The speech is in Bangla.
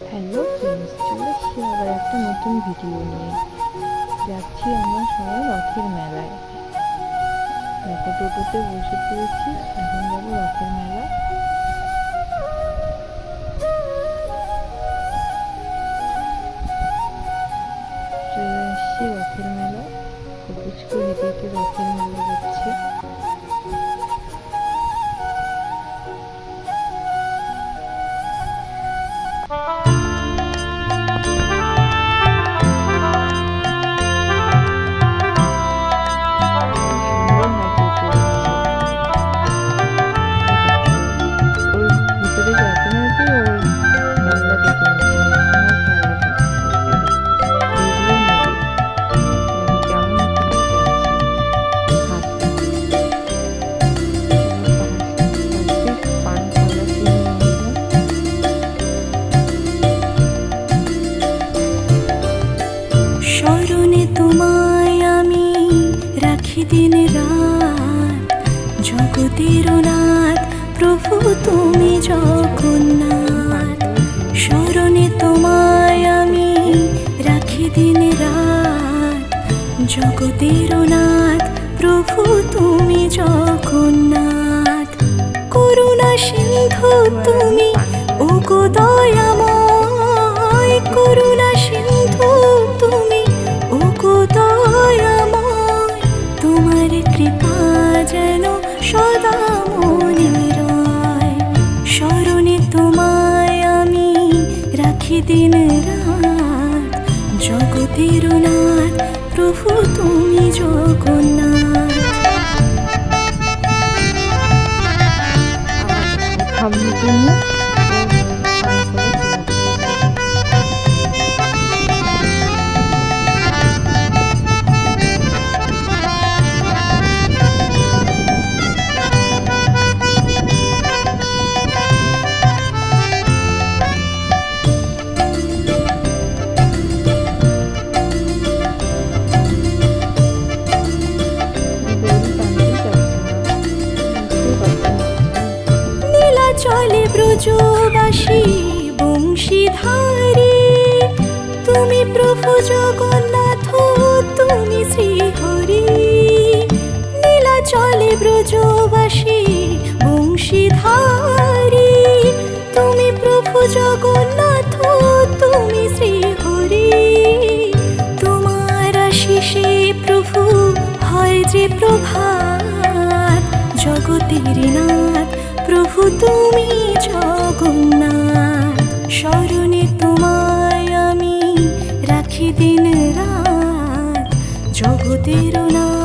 হ্যালো ফ্রেন্ডস, চলে এসেছি আবার একটা নতুন ভিডিও নিয়ে। যাচ্ছি আমরা সবাই রথের মেলায়। দেখো, টোটোতে বসে পড়েছি, এখন যাবো রথের মেলা। চলে এসেছি রথের মেলা। পুচকু হেঁটে হেঁটে রথের মেলা যাচ্ছে। স্মরণে তোমায় আমি রাখি দিন রাত, জগতের নাথ প্রভু তুমি জগন্নাথ। স্মরণে তোমায় আমি রাখি দিন রাত, জগতের নাথ প্রভু তুমি জগন্নাথ। করুণা সিন্ধু তুমি ওগো দয়াময়, করুণা সিন্ধু তুমি ওগো দয়াময়। তোমার কৃপা যেন সদা মনে রয়। স্মরণে তোমায় আমি রাখি দিন রাত, জগতের নাথ প্রভু তুমি জগন্নাথ। চলে ব্রজবাসী বংশীধারী, তুমি প্রভু জগন্নাথ তুমি শ্রীহরি। নীলা চলে ব্রজবাসী বংশীধারী, তুমি প্রভু জগন্নাথ তুমি শ্রীহরি। তোমার আশিসে প্রভু হয় যে প্রভাত, জগতের নাথ প্রভু তুমি জগন্নাথ। স্মরণে তোমায় আমি রাখি দিন রাত, জগতের নাথ